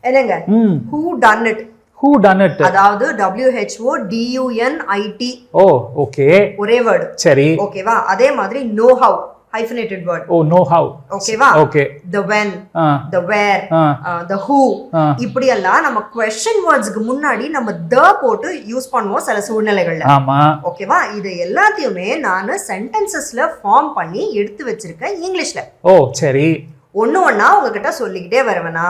என்னங்க who done it who done it அதாவது WHODUNIT ஓ okay ஒரே வேர்ட் சரி ஓகேவா அதே மாதிரி know how hyphenated word oh know how ஓகேவா okay the when the where the who இப்படி எல்லாம் நம்ம question wordsக்கு முன்னாடி நம்ம the போட்டு யூஸ் பண்ணுவோம் சில சூழ்நிலைகள்ல ஆமா ஓகேவா இது எல்லாத்தையுமே நான் சென்டென்சஸ்ல ஃபார்ம் பண்ணி எடுத்து வச்சிருக்கேன் இங்கிலீஷ்ல ஓ சரி ஒன்னா உங்ககிட்ட சொல்லிக்கிட்டே வருவேனா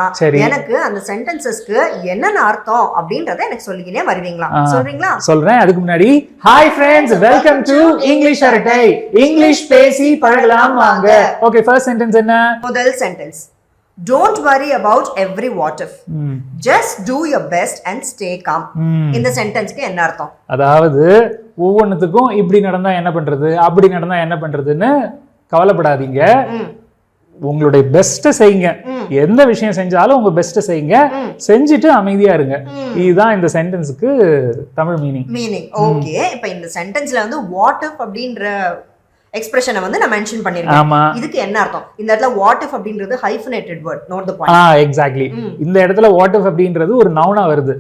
எனக்கு அந்த சென்டென்சஸ்க்கு என்னென்ன அர்த்தம் அப்படின்றத எனக்கு சொல்லிக்கிட்டே வருவீங்களா சொல்றீங்களா சொல்றேன் அதுக்கு முன்னாடி hi friends welcome to English அரட்டை இங்கிலீஷ் பேசி பழகலாம் வாங்க ஓகே ஃபர்ஸ்ட் சென்டென்ஸ் என்ன முதல் sentence Don't worry about every what if. Just do your best and stay calm. இந்த சென்டென்ஸ்க்கு என்ன அர்த்தம் அதாவது ஒவ்வொன்றுத்துக்கும் இப்படி நடந்தா என்ன பண்றது அப்படி நடந்தா என்ன பண்றதுன்னு கவலைப்படாதீங்க உங்களுடைய பெஸ்ட்டை செய்யுங்க எந்த விஷயம் செஞ்சாலும் உங்க பெஸ்ட்டை செய்யுங்க செஞ்சுட்டு அமைதியா இருங்க இதுதான் இந்த சென்டென்ஸ்க்கு தமிழ் மீனிங் ஓகே இப்போ இந்த சென்டென்ஸ்ல வந்து வாட் இஃப் அப்படின்ற எக்ஸ்பிரஷனை வந்து நான் மென்ஷன் பண்ணிருக்கேன் இதுக்கு என்ன அர்த்தம் இந்த இடத்துல வாட் இஃப் அப்படின்றது hyphenated word note the point exactly இந்த இடத்துல வாட் இஃப் அப்படின்றது ஒரு நவுனா வருது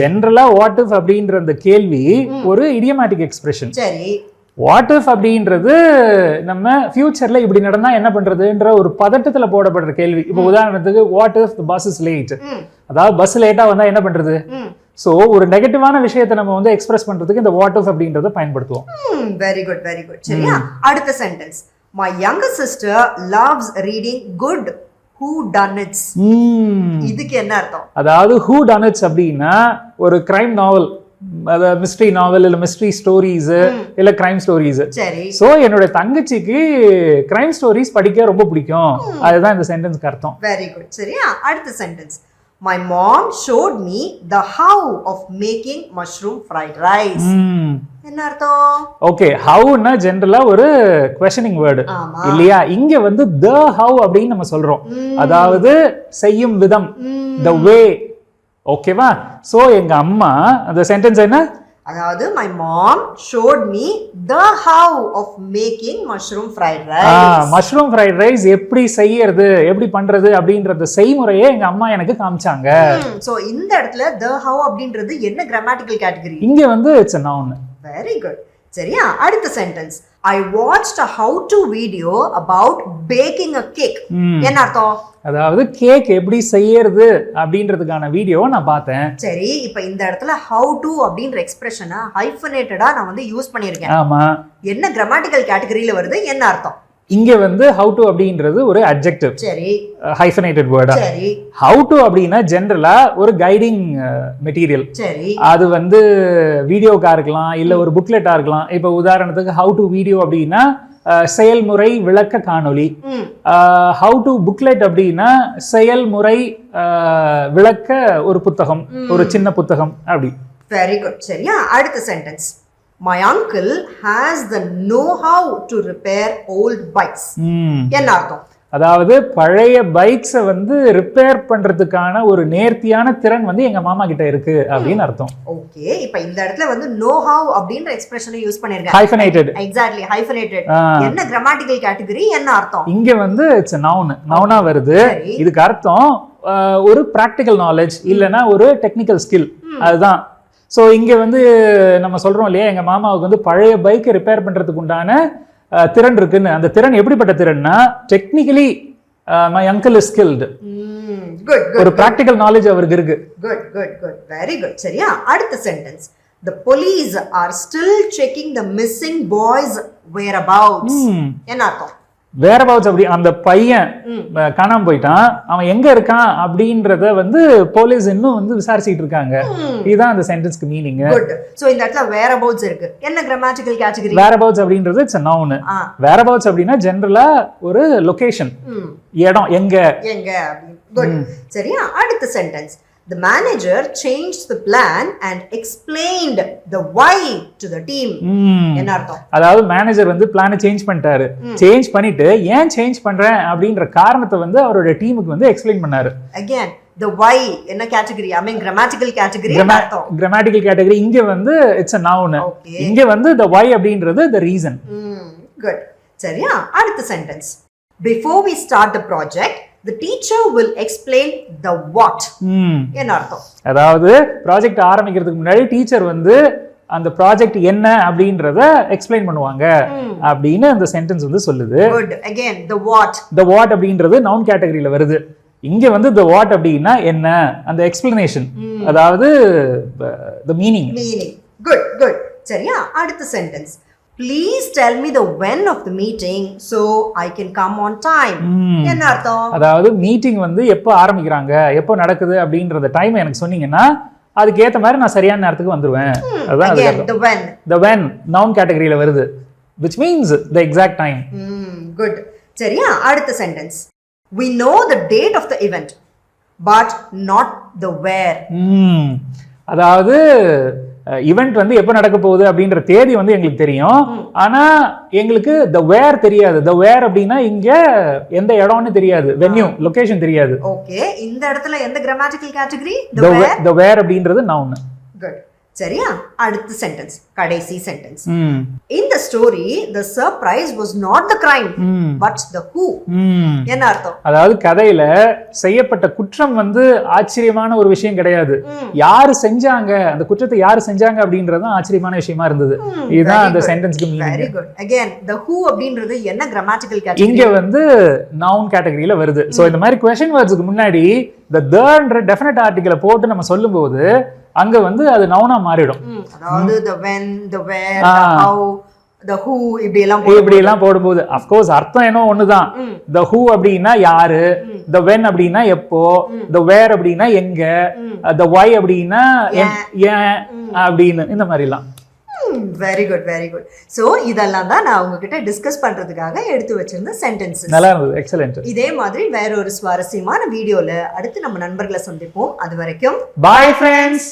ஜெனரலா வாட் இஃப் அப்படின்ற அந்த கேள்வி ஒரு இடியமாட்டிக் எக்ஸ்பிரஷன் சரி வாட் இஃப் அப்படின்றது நம்ம ஃபியூச்சர்ல இப்படி நடந்தா என்ன பண்றதுன்ற ஒரு பதட்டத்துல போடப்படுற கேள்வி இப்போ உதாரணத்துக்கு what if the bus is late அதாவது பஸ் லேட்டா வந்தா என்ன பண்றது சோ ஒரு நெகட்டிவான விஷயத்தை நம்ம வந்து எக்ஸ்பிரஸ் பண்றதுக்கு இந்த வாட் இஃப் அப்படின்றத பயன்படுத்துவோம் வெரி குட் சரியா அடுத்த sentence my younger sister loves reading good who done it இதுக்கு என்ன அர்த்தம் அதாவது who done it அப்படினா ஒரு கிரைம் நாவல் மிஸ்ட்ரி நாவல் இல்ல மிஸ்ட்ரி ஸ்டோரிஸ் இல்ல கிரைம் ஸ்டோரிஸ் சரி சோ என்னோட தங்கச்சிக்கு கிரைம் ஸ்டோரிஸ் படிக்க ரொம்ப பிடிக்கும் அதுதான் இந்த சென்டென்ஸ்க்கு அர்த்தம் வெரி குட் சரியா அடுத்த sentence my mom showed me the how of making mushroom fried rice என்ன அர்த்தம் ஓகே ஹவுனா ஜெனரலா ஒரு questioning word இல்லையா இங்க வந்து the how அப்படினு நம்ம சொல்றோம் அதாவது செய்யும் விதம் the way ஓகேவா சோ எங்க அம்மா அந்த சென்டென்ஸ் என்ன அதாவது my mom showed me the how of making mushroom fried rice mushroom fried rice எப்படி செய்யறது எப்படி பண்றது அப்படிங்கற செய்முறையை எங்க அம்மா எனக்கு காமிச்சாங்க சோ இந்த இடத்துல the how அப்படின்றது என்ன கிராமட்டிக்கல் கேட்டகரி இங்க வந்து it's a noun very good சரியா அடுத்த sentence I watched a how to video about baking a cake என்ன அர்த்தம் அதாவது கேக் எப்படி செய்யறது அப்படின்றதுக்கான வீடியோ நான் பார்த்தேன் சரி இப்போ இந்த இடத்துல how to அப்படின்ற எக்ஸ்பிரஷனை ஹைஃபனேட்டடா நான் வந்து யூஸ் பண்ணிருக்கேன் ஆமா என்ன கிராமட்டிக்கல் கேட்டகரியில வருது என்ன அர்த்தம் இங்க வந்து how to அப்படின்றது ஒரு adjective சரி hyphenated word சரி how to அப்படினா ஜெனரலா ஒரு கைடிங் மெட்டீரியல் சரி அது வந்து வீடியோக்கா இருக்கலாம் இல்ல ஒரு புக்லெட்டா இருக்கலாம் இப்போ உதாரணத்துக்கு how to வீடியோ அப்படினா செயல்முறை விளக்க காணொளி how to புக்லெட் அப்படினா செயல்முறை விளக்க ஒரு புத்தகம் ஒரு சின்ன புத்தகம் அப்படி வெரி குட் சரியா அடுத்த sentence My uncle has the know-how to repair old bikes. என்ன அர்த்தம் அதாவது பழைய பைக்ஸை வந்து ரிப்பேர் பண்றதுக்கான ஒரு நேர்த்தியான திறன் வந்து எங்க மாமா கிட்ட இருக்கு அப்படின்னு அர்த்தம் ஓகே இப்போ இந்த இடத்துல வந்து know how அப்படிங்கற எக்ஸ்பிரஷனை யூஸ் பண்ணிருக்காங்க ஹைஃபனேட்டட் எக்ஸாக்ட்லி ஹைஃபனேட்டட் என்ன கிராமட்டிக்கல் கேட்டகரி என்ன அர்த்தம் இங்க வந்து இட்ஸ் a noun நவுனா வருது இதுக்கு அர்த்தம் ஒரு பிராக்டிகல் நாலேஜ் இல்லனா ஒரு டெக்னிக்கல் ஸ்கில் அதுதான் சோ இங்க வந்து நம்ம சொல்றோம் இல்லையா எங்க மாமாவுக்கு வந்து பழைய பைக்கை ரிப்பேர் பண்றதுக்கு உண்டான திறன் இருக்குன்னு அந்த திறன் எப்படிப்பட்ட திறன்னா technically my uncle is skilled ஒரு பிராக்டிகல் நாலேஜ் அவருக்கு இருக்கு குட் வெரி குட் சரியா அடுத்த sentence the police are still checking the missing boys whereabouts என்ன அர்த்தம் whereabouts அப்படி அந்த பையன் காணாம போயிட்டான் அவன் எங்க இருக்கான் அப்படின்றத வந்து போலீஸ் இன்னும் வந்து விசாரிச்சிட்டு இருக்காங்க இதுதான் அந்த சென்டென்ஸ்க்கு மீனிங் குட் சோ இந்த இடத்துல whereabouts இருக்கு என்ன கிராமட்டிக்கல் கேட்டகரி whereabouts அப்படின்றது இட்ஸ் a noun whereabouts அப்படினா ஜெனரலா ஒரு லொகேஷன் இடம் எங்க குட் சரியா அடுத்த sentence The manager changed the plan and explained the why to the team. என்ன அர்த்தம் அதாவது மேனேஜர் வந்து பிளானை சேஞ்ச் பண்ணிட்டாரு சேஞ்ச் பண்ணிட்டு ஏன் சேஞ்ச் பண்றேன் அப்படிங்கற காரணத்தை வந்து அவரோட டீமுக்கு வந்து எக்ஸ்பிளைன் பண்ணாரு again the why என்ன category I mean grammatical category அர்த்தம் grammatical category இங்க வந்து it's a noun இங்க வந்து the why அப்படின்றது the reason good சரியா அடுத்த sentence Before we start the project the teacher will explain the what. என்ன அர்த்தம்? அதாவது ப்ராஜெக்ட் ஆரம்பிக்கிறதுக்கு முன்னாடி டீச்சர் வந்து அந்த ப்ராஜெக்ட் என்ன அப்படின்றத எக்ஸ்பிளைன் பண்ணுவாங்க அப்படின்னு அந்த சென்டென்ஸ் வந்து சொல்லுது. Good. Again, the what. The what அப்படின்றது நவுன் கேட்டகரியில வருது. இங்க வந்து the what அப்படின்னா என்ன, அந்த எக்ஸ்பிளனேஷன், அதாவது the meaning. Good, good. சரியா? அடுத்த sentence. Please tell me the when of the meeting so I can come on time. என்ன அர்த்தம்? அதாவது மீட்டிங் வந்து எப்போ ஆரம்பிக்கிறாங்க, எப்போ நடக்குது அப்படின்றத டைம் எனக்கு சொன்னீங்கன்னா அதுக்கு ஏத்த மாதிரி நான் சரியான நேரத்துக்கு வந்துருவேன். அதான் Again, the when. The when noun கேட்டகரியில வருது, which means the exact time. Good. சரியா? அடுத்த sentence. We know the date of the event but not the where. அதாவது ஈவெண்ட் வந்து எப்போ நடக்க போகுது அப்படின்ற தேதி வந்து எங்களுக்கு தெரியும், ஆனா எங்களுக்கு the where தெரியாது. the where அப்படின்னா இங்க எந்த இடம்னு தெரியாது, வென்யூ லொகேஷன் தெரியாது. ஓகே, இந்த இடத்துல எந்த கிராமட்டிக்கல் கேட்டகரி? the where அப்படின்றது noun. Good. சரியா? அடுத்த சென்டென்ஸ், கடைசி sentence. In the story the surprise was not the crime but the who. என்ன அர்த்தம்? அதாவது கதையில செய்யப்பட்ட குற்றம் வந்து ஆச்சரியமான ஒரு விஷயம் கிடையாது, யாரு செஞ்சாங்க, அந்த குற்றத்தை யாரு செஞ்சாங்க அப்படின்றது தான் ஆச்சரியமான விஷயமா இருந்தது. இதுதான் அந்த சென்டென்ஸ்க்கு meaning. Very good. Again the who அப்படின்றது என்ன கிராமட்டிக்கல் கேட்டகரி? இங்க வந்து நவுன் கேட்டகரியில வருது. சோ இந்த மாதிரி क्वेश्चन வேர்ட்ஸ்க்கு முன்னாடி the டெஃபினட் ஆர்டிகலை போட்டு நம்ம சொல்லும்போது அங்க வந்து அது நவுனா மாறிடும். அதாவது the when, the where, the how, the who இப்படி எல்லாம் போடும்போது of course அர்த்தம் என்ன ஒண்ணுதான். the who அப்படினா யாரு, the when அப்படினா எப்போ, the where அப்படினா எங்க, the why அப்படினா ஏன் அப்படினு இந்த மாதிரி எல்லாம். Very good, very good. So இதெல்லாம் தான் நான் உங்ககிட்ட டிஸ்கஸ் பண்றதுக்காக எடுத்து வச்சிருந்த சென்டென்சஸ். நல்லா இருந்தது, எக்ஸலென்ட். இதே மாதிரி வேற ஒரு சுவாரஸ்யமான வீடியோல அடுத்து நம்ம நண்பர்களை சந்திப்போம். அது வரைக்கும் பை ஃப்ரெண்ட்ஸ்.